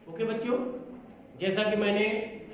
Okay बच्चों, जैसा कि मैंने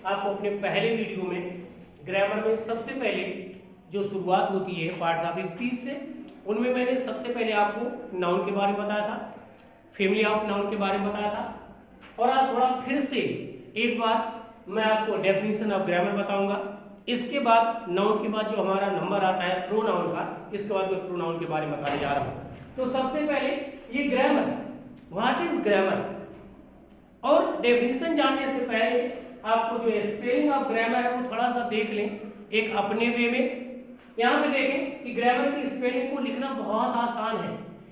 आपको अपने पहले वीडियो में ग्रामर में सबसे पहले जो शुरुआत होती है पार्ट्स ऑफ स्पीच से, उनमें मैंने सबसे पहले आपको नाउन के बारे में बताया था, फैमिली ऑफ नाउन के बारे में बताया था। और आज थोड़ा फिर से एक बार मैं आपको डेफिनेशन ऑफ ग्रामर बताऊंगा। इसके बाद नाउन के बाद जो हमारा नंबर आता है प्रोनाउन का, इसके बाद मैं प्रोनाउन के बारे में बताने जा रहा हूँ। तो सबसे पहले ये ग्रामर, व्हाट इज ग्रामर, और डेफिनेशन जानने से पहले आपको जो स्पेलिंग ऑफ ग्रामर है वो थोड़ा सा देख लें एक अपने वे में। यहाँ पे देखें कि ग्रामर की स्पेलिंग को लिखना बहुत आसान है,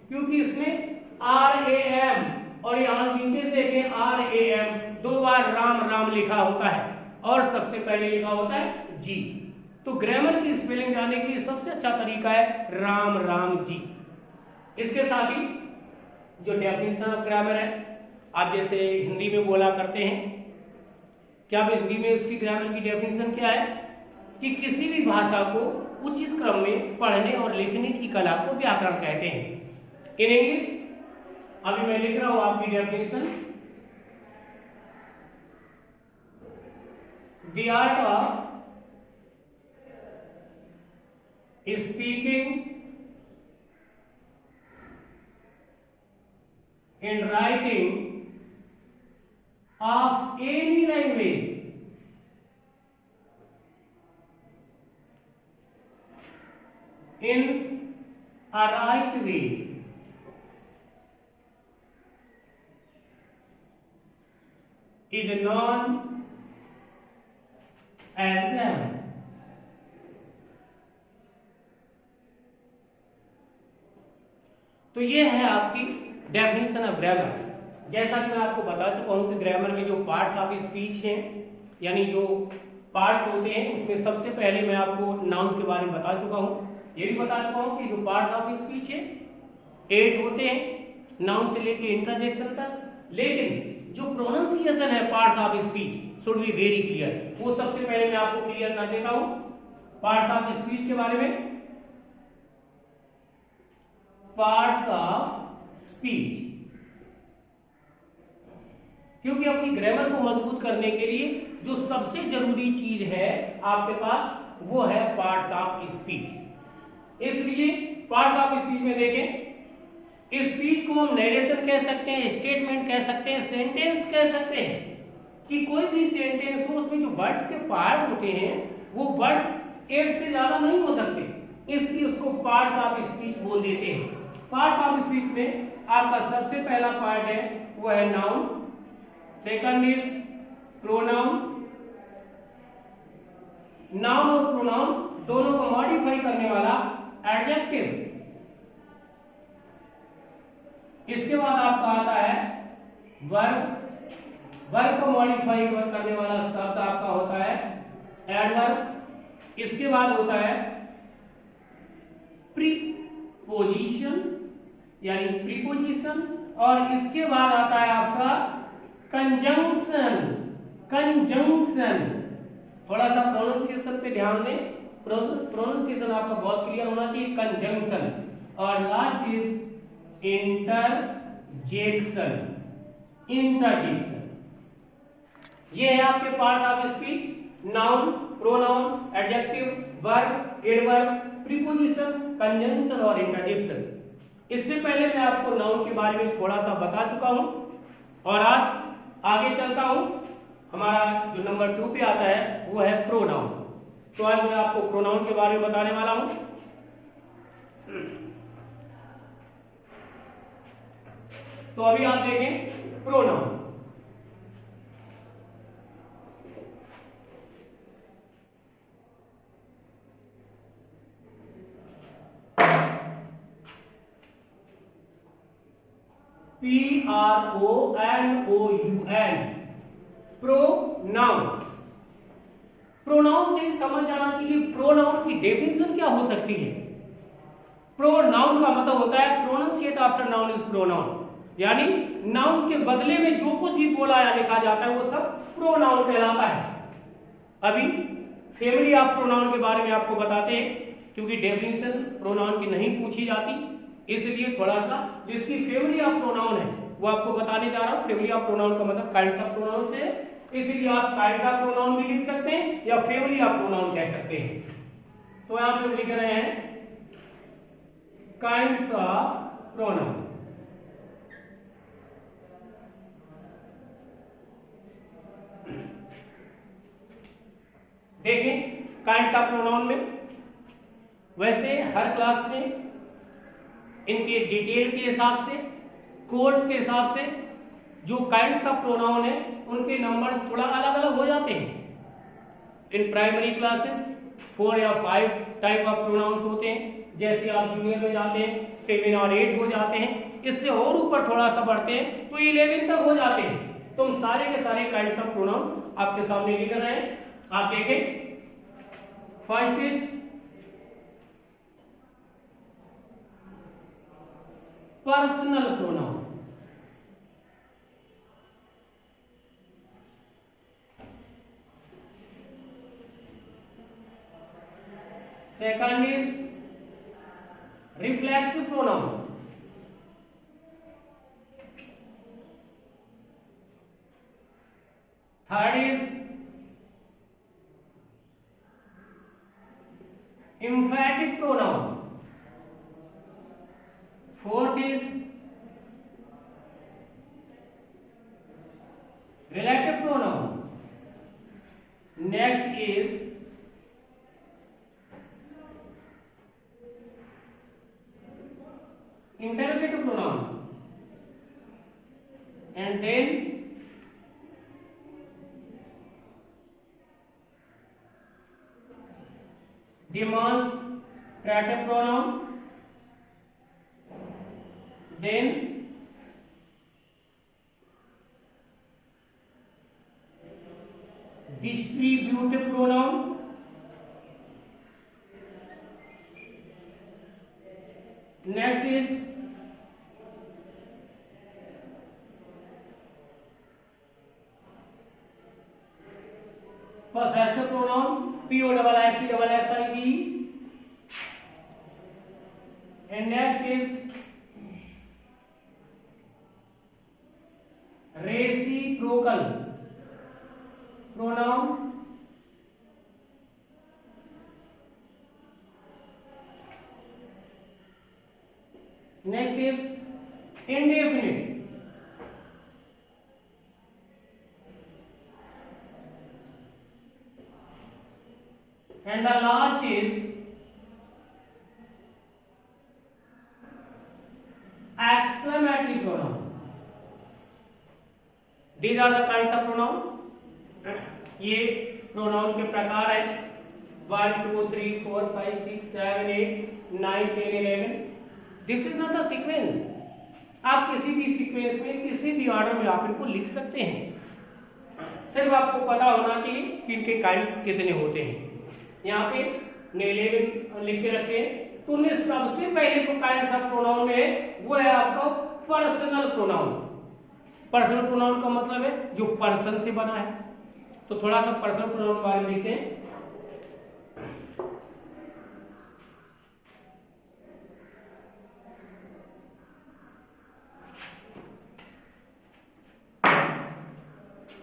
क्योंकि इसमें RAM और यहाँ नीचे से देखें RAM, 2 बार राम राम लिखा होता है और सबसे पहले लिखा होता है जी। तो ग्रामर की स्पेलिंग जानने के लिए सबसे अच्छा तरीका है राम राम जी। इसके साथ ही जो डेफिनेशन ऑफ ग्रामर है, आप जैसे हिंदी में बोला करते हैं, क्या हिंदी में इसकी ग्रामर की डेफिनेशन क्या है कि किसी भी भाषा को उचित क्रम में पढ़ने और लिखने की कला को व्याकरण कहते हैं। इन इंग्लिश अभी मैं लिख रहा हूं आपकी definition, the art of speaking and writing of any language in a right way is known as grammar। तो ये है आपकी डेफिनेशन ऑफ ग्रामर। जैसा कि मैं आपको बता चुका हूं कि ग्रामर में जो पार्ट्स ऑफ स्पीच हैं, यानी जो पार्ट्स होते हैं, उसमें सबसे पहले मैं आपको नाउन्स के बारे में बता चुका हूं। ये भी बता चुका हूं कि जो पार्ट्स ऑफ स्पीच है 8 होते हैं, नाउन से लेके इंटरजेक्शन तक। लेकिन जो प्रोनाउंसिएशन है parts of speech should be very clear. वो सबसे पहले मैं आपको क्लियर कर देता हूं पार्ट्स ऑफ स्पीच के बारे में। पार्ट्स ऑफ स्पीच, क्योंकि अपनी ग्रामर को मजबूत करने के लिए जो सबसे जरूरी चीज है आपके पास, वो है पार्ट्स ऑफ स्पीच। इसलिए पार्ट्स ऑफ स्पीच में देखें, स्पीच को हम नरेशन कह सकते हैं, स्टेटमेंट कह सकते हैं, सेंटेंस कह सकते हैं। कि कोई भी सेंटेंस हो, उसमें जो वर्ड्स के पार्ट होते हैं वो वर्ड्स 8 से ज्यादा नहीं हो सकते, इसलिए उसको पार्ट्स ऑफ स्पीच बोल देते हैं। पार्ट्स ऑफ स्पीच में आपका सबसे पहला पार्ट है वो है noun, second is pronoun. Noun और प्रोनाउन दोनों को मॉडिफाई करने वाला एडजेक्टिव। इसके बाद आपका आता है वर्ब। वर्ब को मॉडिफाई करने वाला शब्द आपका होता है एडवर्ब। इसके बाद होता है प्रीपोजिशन यानी प्रीपोजिशन, और इसके बाद आता है आपका कंजंक्शन। कंजंक्शन, थोड़ा सा प्रोनाउंसिएशन पे ध्यान दें, प्रोनाउंसिएशन आपका बहुत क्लियर होना चाहिए। कंजंक्शन, और लास्ट इज इंटरजेक्शन। इंटरजेक्शन, ये है आपके part of speech, noun, pronoun, adjective, verb, adverb, preposition, conjunction और इंटरजेक्शन। इससे पहले मैं आपको नाउन के बारे में थोड़ा सा बता चुका हूं, और आज आगे चलता हूं। हमारा जो नंबर 2 पे आता है वो है प्रोनाउन। तो आज मैं आपको प्रोनाउन के बारे में बताने वाला हूं। तो अभी आप देखें प्रोनाउन। PRONOUN, pronoun. प्रोनाउन से समझ जाना चाहिए प्रोनाउन की डेफिनेशन क्या हो सकती है। प्रोनाउन का मतलब होता है pronunciate after noun is pronoun, यानी नाउन के बदले में जो कुछ भी बोला या लिखा जाता है वो सब प्रोनाउन कहलाता है। अभी फैमिली ऑफ प्रोनाउन के बारे में आपको बताते हैं, क्योंकि डेफिनेशन प्रोनाउन की नहीं पूछी जाती, इसलिए थोड़ा सा जिसकी फैमिली ऑफ प्रोनाउन है वो आपको बताने जा रहा हूं। फैमिली ऑफ प्रोनाउन का मतलब काइंड्स ऑफ प्रोनाउन से, इसीलिए आप काइंड्स ऑफ प्रोनाउन भी लिख सकते हैं या फैमिली ऑफ प्रोनाउन कह सकते हैं। तो यहां पे लिख रहे हैं काइंड्स ऑफ प्रोनाउन। देखें काइंड्स ऑफ प्रोनाउन में वैसे हर क्लास में इनके डिटेल के हिसाब से, कोर्स के हिसाब से जो काइंड्स ऑफ प्रोनाउन है उनके नंबर्स थोड़ा अलग अलग हो जाते हैं। इन प्राइमरी क्लासेस 4 या 5 टाइप ऑफ प्रोनाउंस होते हैं, जैसे आप जूनियर में जाते हैं 7 और 8 हो जाते हैं, इससे और ऊपर थोड़ा सा बढ़ते हैं तो 11 तक हो जाते हैं। तो हम सारे के सारे काइंड्स ऑफ प्रोनाउंस आपके सामने लिख रहे हैं, आप देखें। First is personal pronoun, second is reflexive pronoun, third is emphatic pronoun, fourth is relative pronoun, next is interrogative pronoun, and then demonstrative pronoun, then distributive pronoun, next is possessive pronoun, POSSIV, and next is reciprocal pronoun, next is indefinite, and the last is exclamatory pronoun. These are the kinds of pronoun. ये pronoun के प्रकार है 1 2 3 4 5 6 7 8 9 10 11। This is not a sequence. आप किसी भी sequence में किसी भी ऑर्डर में आप इनको लिख सकते हैं, सिर्फ आपको पता होना चाहिए कि इनके काइंड्स कितने होते हैं। यहाँ पे 11 लिख के रखे हैं, तो उनमें सबसे पहले जो काइंड्स ऑफ प्रोनाउन में है वो है आपका पर्सनल प्रोनाउन। पर्सनल प्रोनाउन का मतलब है जो पर्सन से बना है। तो थोड़ा सा पर्सनल प्रोनाउन के बारे में देखते हैं।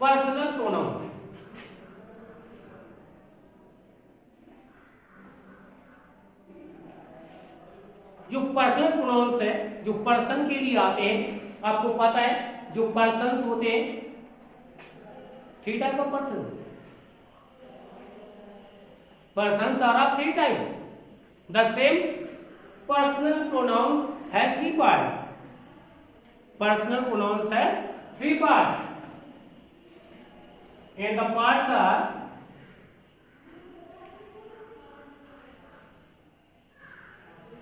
पर्सनल प्रोनाउन जो पर्सनल प्रोनाउंस है, जो पर्सन के लिए आते हैं, आपको पता है जो पर्सन्स होते हैं 3 type of persons. Persons are of 3 types. The same personal pronouns has 3 parts. Personal pronouns has 3 parts. And the parts are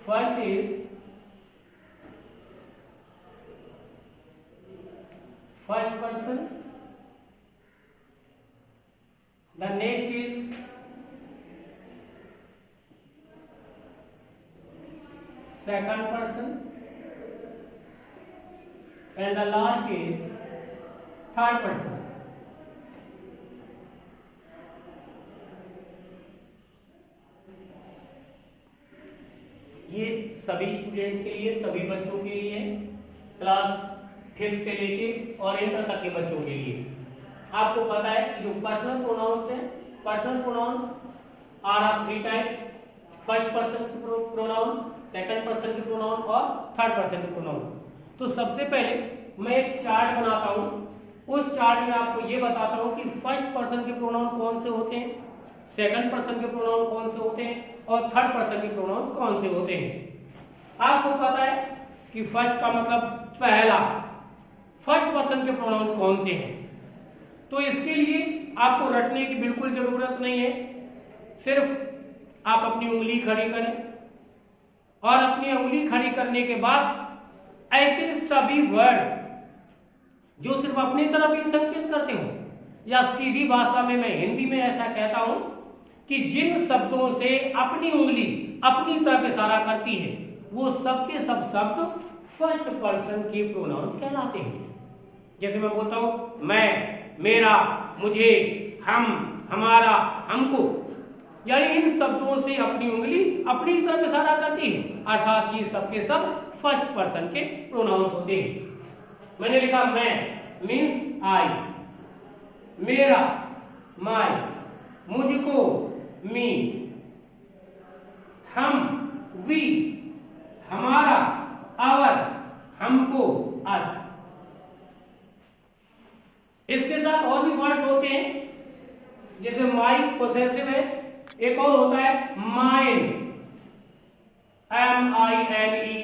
first is first person. The next is second person, and the last is third person. ये सभी students के लिए, सभी बच्चों के लिए, class 5th से लेके और इंटर तक के बच्चों के लिए आपको पता है कि जो पर्सनल प्रोनाउंस है, personal pronouns are of 3 types, first person pronoun, second person के प्रोनाउन और थर्ड पर्सन के प्रोनाउन। तो सबसे पहले मैं एक चार्ट बनाता हूं, उस चार्ट में आपको ये बताता हूं कि फर्स्ट पर्सन के प्रोनाउन कौन से होते हैं, सेकंड पर्सन के प्रोनाउन कौन से होते हैं और थर्ड पर्सन के प्रोनाउन कौन से होते हैं। आपको पता है कि फर्स्ट का मतलब पहला, फर्स्ट पर्सन के प्रोनाउन कौन से हैं। तो इसके लिए आपको रटने की बिल्कुल जरूरत नहीं है, सिर्फ आप अपनी उंगली खड़ी करें और अपनी उंगली खड़ी करने के बाद ऐसे सभी वर्ड्स जो सिर्फ अपनी तरफ ही संकेत करते हो, या सीधी भाषा में मैं हिंदी में ऐसा कहता हूं कि जिन शब्दों से अपनी उंगली अपनी तरफ इशारा करती है वो सबके सब शब्द फर्स्ट पर्सन के प्रोनाउंस कहलाते हैं। जैसे मैं बोलता हूं मैं, मेरा, मुझे, हम, हमारा, हमको, यानी इन शब्दों से अपनी उंगली अपनी तरफ इशारा करती है, अर्थात ये सबके सब फर्स्ट पर्सन के प्रोनाउंस होते हैं। मैंने लिखा मैं मीन्स आई, मेरा माय, मुझको मी, हम वी, हमारा आवर, हमको अस। इसके साथ और भी वर्ड्स होते हैं, जैसे माई पोसेसिव है, एक और होता है माइन, MINE,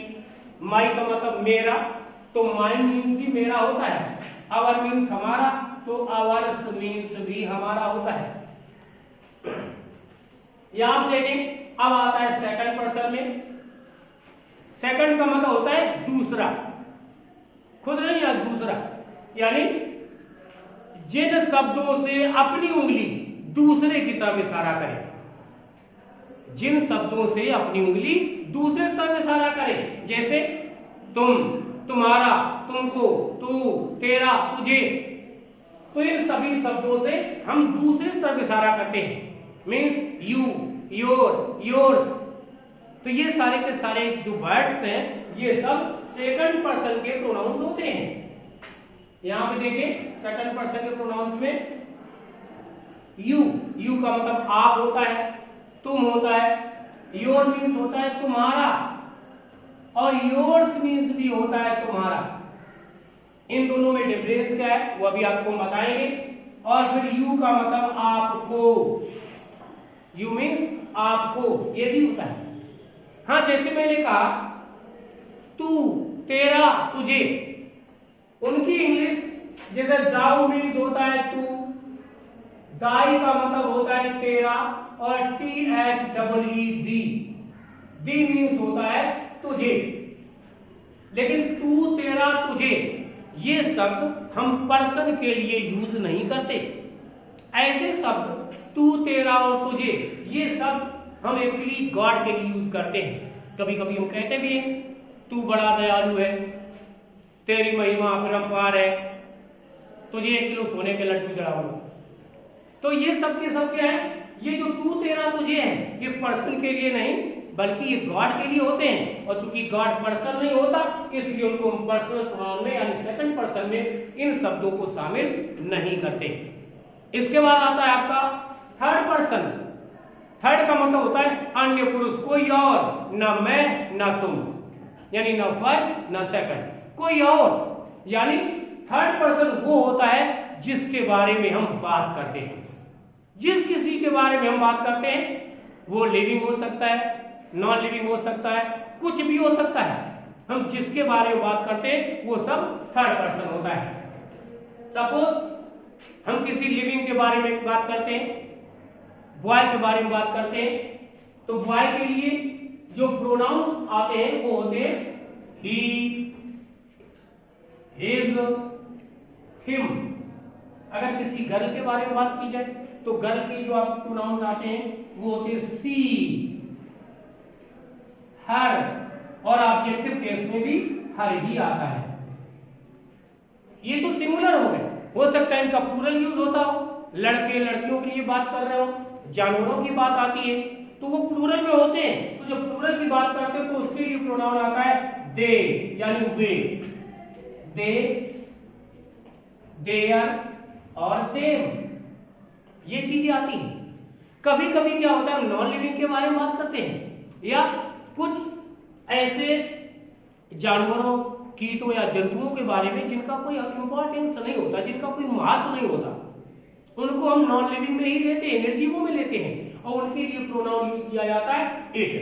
माई का मतलब मेरा, तो माइन मीन्स भी मेरा होता है, आवर मीन्स हमारा, तो आवर्स मीन्स भी हमारा होता है। यहां पर देखें, अब आता है सेकंड पर्सन में, सेकंड का मतलब होता है दूसरा, खुद नहीं या दूसरा, यानी जिन शब्दों से अपनी उंगली दूसरे की तरफ इशारा करे, जिन शब्दों से अपनी उंगली दूसरे की तरफ इशारा करे, जैसे तुम, तुम्हारा, तुमको, तू, तेरा, तुझे, तो इन सभी शब्दों से हम दूसरे की तरफ इशारा करते हैं, मीन्स यू, योर, योर्स। तो ये सारे के सारे जो वर्ड्स हैं ये सब सेकंड पर्सन के प्रोनाउंस होते हैं। यहां पे देखिए सेकंड पर्सन के प्रोनाउंस में यू, यू का मतलब आप होता है, तुम होता है, योर मीन्स होता है तुम्हारा, और योर्स मीन्स भी होता है तुम्हारा। इन दोनों में डिफरेंस क्या है वो अभी आपको बताएंगे। और फिर यू का मतलब आपको, यू मीन्स आपको, ये भी होता है। हाँ, जैसे मैंने कहा तू, तेरा, तुझे, उनकी इंग्लिश जैसे दाऊ मीन्स होता है तू, दाई का मतलब होता है तेरा, और THEE दी मीन्स होता है तुझे। लेकिन तू, तेरा, तुझे ये शब्द हम पर्सन के लिए यूज नहीं करते। ऐसे शब्द तू, तेरा और तुझे ये शब्द हम एक्चुअली गॉड के लिए यूज करते हैं। कभी कभी हम कहते भी हैं तू बड़ा दयालु है, तेरी महिमा अपरंपार है, तुझे 1 किलो सोने के लड्डू चढ़ाऊंगा। तो ये सब के सब क्या है, ये जो तू, तेरा, तुझे है ये पर्सन के लिए नहीं बल्कि ये गॉड के लिए होते हैं। और चूंकि गॉड पर्सन नहीं होता इसलिए उनको हम पर्सनल प्रोनाउन में यानी सेकंड पर्सन में इन शब्दों को शामिल नहीं करते। इसके बाद आता है आपका थर्ड पर्सन। थर्ड का मतलब होता है अन्य पुरुष, कोई और, ना मैं ना तुम, यानी ना फर्स्ट ना सेकंड, कोई और। यानी थर्ड पर्सन वो होता है जिसके बारे में हम बात करते हैं। जिस किसी के बारे में हम बात करते हैं वो लिविंग हो सकता है, नॉन लिविंग हो सकता है, कुछ भी हो सकता है। हम जिसके बारे में बात करते हैं वो सब थर्ड पर्सन होता है। सपोज हम किसी लिविंग के बारे में बात करते हैं, बॉय के बारे में बात करते हैं, तो बॉय के लिए जो प्रोनाउन आते हैं वो होते हैं ही, हिज, हिम। अगर किसी गर्ल के बारे में बात की जाए तो गर्ल के जो आप प्रोनाउन आते हैं वो होते हैं सी, हर, और ऑब्जेक्टिव केस में भी हर ही आता है। ये तो सिंगुलर हो गए, हो सकता है इनका प्लूरल यूज होता हो, लड़के लड़कियों के लिए बात कर रहे हो, जानवरों की बात आती है तो वो प्लूरल में होते हैं। तो जब प्लूरल की बात करते हैं तो उसके लिए प्रोनाउन आता है दे, यानी वे, दे देयर और देम, ये चीजें आती हैं। कभी कभी क्या होता है, नॉन लिविंग के बारे में बात करते हैं या कुछ ऐसे जानवरों, कीटों या जंतुओं के बारे में जिनका कोई इंपॉर्टेंस नहीं होता, जिनका कोई महत्व नहीं होता, उनको हम नॉन लिविंग में ही लेते हैं, निर्जीवों में लेते हैं और उनके लिए प्रोनाउन यूज किया जाता है इट,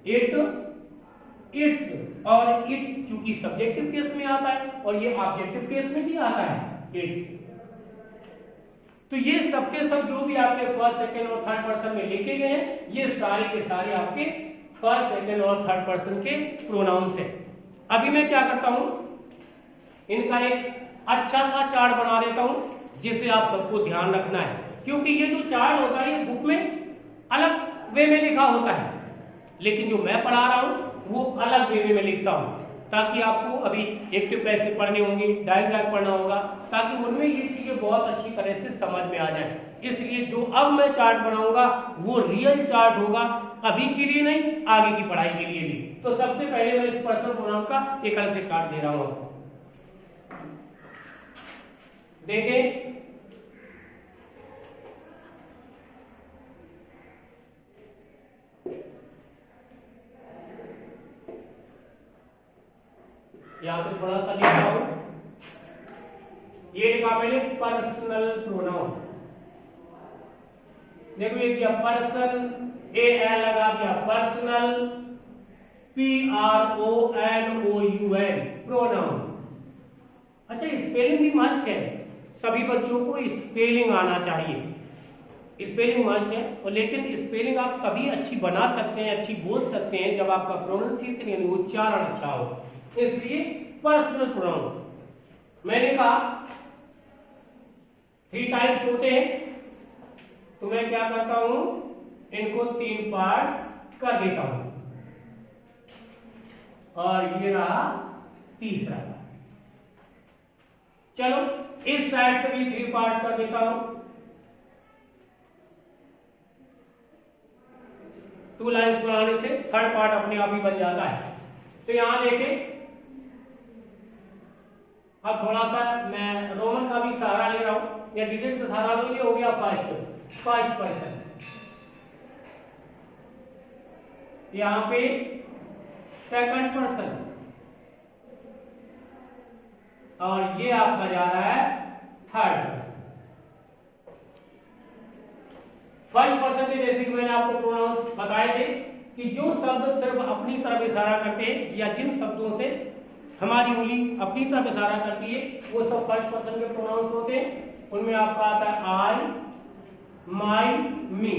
इट्स। और इट चूंकि सब्जेक्टिव केस में आता है और ये ऑब्जेक्टिव केस में भी आता है इट्स। तो ये सबके सब जो भी आपके फर्स्ट, सेकंड और थर्ड पर्सन में लिखे गए हैं, ये सारे के सारे आपके फर्स्ट, सेकंड और थर्ड पर्सन के प्रोनाउंस हैं। अभी मैं क्या करता हूं, इनका एक अच्छा सा चार्ट बना देता हूं जिसे आप सबको ध्यान रखना है, क्योंकि ये जो चार्ट होता है ये बुक में अलग वे में लिखा होता है, लेकिन जो मैं पढ़ा रहा हूं वो अलग वे में लिखता हूं, ताकि आपको अभी एक्टिव कैसे पढ़ने होंगे, डायग्राम पढ़ना होगा, ताकि उनमें ये चीजें बहुत अच्छी तरह से समझ में आ जाए। इसलिए जो अब मैं चार्ट बनाऊंगा वो रियल चार्ट होगा, अभी के लिए नहीं, आगे की पढ़ाई के लिए भी। तो सबसे पहले मैं इस पर्सनल प्रोनाउन का एक अलग से चार्ट दे रहा हूं, देखें। यहां पे थोड़ा सा लिखा हूं, ये लिखा मैंने पर्सनल प्रोनाउन। देखो ये दिया पर्सन, ए एल लगा दिया, पर्सनल, PRONOUN प्रोनाउन। अच्छा, स्पेलिंग भी मस्ट है, सभी बच्चों को स्पेलिंग आना चाहिए, स्पेलिंग मस्ट है। और लेकिन स्पेलिंग आप तभी अच्छी बना सकते हैं, अच्छी बोल सकते हैं जब आपका प्रोनाउंसिएशन यानी उच्चारण अच्छा हो। इसलिए पर्सनल प्रोनाउन मैंने कहा 3 टाइप्स होते हैं, तो मैं क्या करता हूं, इनको 3 पार्ट्स कर देता हूं और ये रहा तीसरा। चलो इस साइड से भी 3 पार्ट कर देता हूं, 2 लाइन्स बनाने से थर्ड पार्ट अपने आप ही बन जाता है। तो यहां देखें, अब थोड़ा सा मैं रोमन का भी सहारा ले रहा हूं या डिजिट का सहारा लो, ये हो गया फर्स्ट पर्सन। यहां पे सेकंड पर्सन और ये आपका जा रहा है थर्ड पर्सन। फर्स्ट पर्सन में जैसे कि मैंने आपको प्रोनाउंस बताए थे कि जो शब्द सिर्फ अपनी तरफ इशारा करते हैं या जिन शब्दों से हमारी उंगली अपनी तरफ इशारा करती है वो सब फर्स्ट पर्सन के प्रोनाउंस होते हैं। उनमें आपका आता है आई, माई, मी।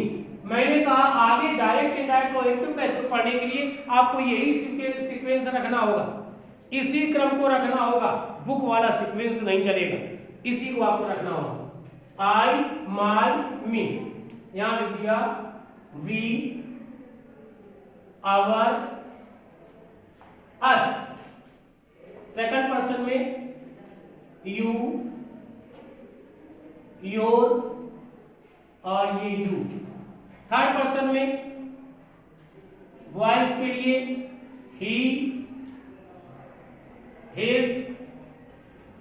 मैंने कहा आगे डायरेक्ट इनडायरेक्ट और एक्टिव कैसे पढ़ने के लिए आपको यही सीक्वेंस रखना होगा, इसी क्रम को रखना होगा, बुक वाला सीक्वेंस नहीं चलेगा, इसी को आपको रखना होगा। आई, माई, मी, यहां लिख दिया we, our, us. Second person में यू, योर और ये यू। थर्ड पर्सन में बॉयज के लिए ही, हिज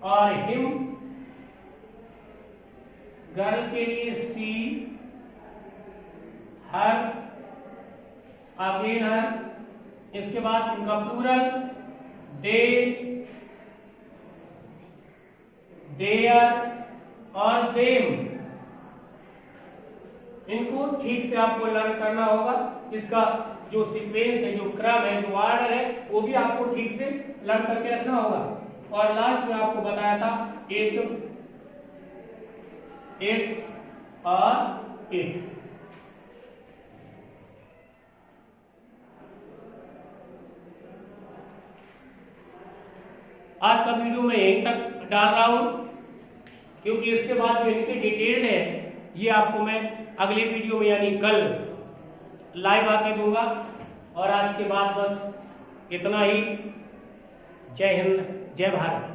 और हिम, गर्ल के लिए सी, हर, अगेन हर। इसके बाद उनका प्लूरल दे, देयर और देम। इनको ठीक से आपको लर्न करना होगा, इसका जो सीक्वेंस है, जो क्रम है, जो ऑर्डर है, वो भी आपको ठीक से लर्न करके रखना होगा। और लास्ट में आपको बताया था इट, इट्स और इट। आज का वीडियो मैं यहीं तक डाल रहा हूं, क्योंकि इसके बाद जो इनके डिटेल है ये आपको मैं अगले वीडियो में यानी कल लाइव आके दूंगा। और आज के बाद बस इतना ही। जय हिंद, जय भारत।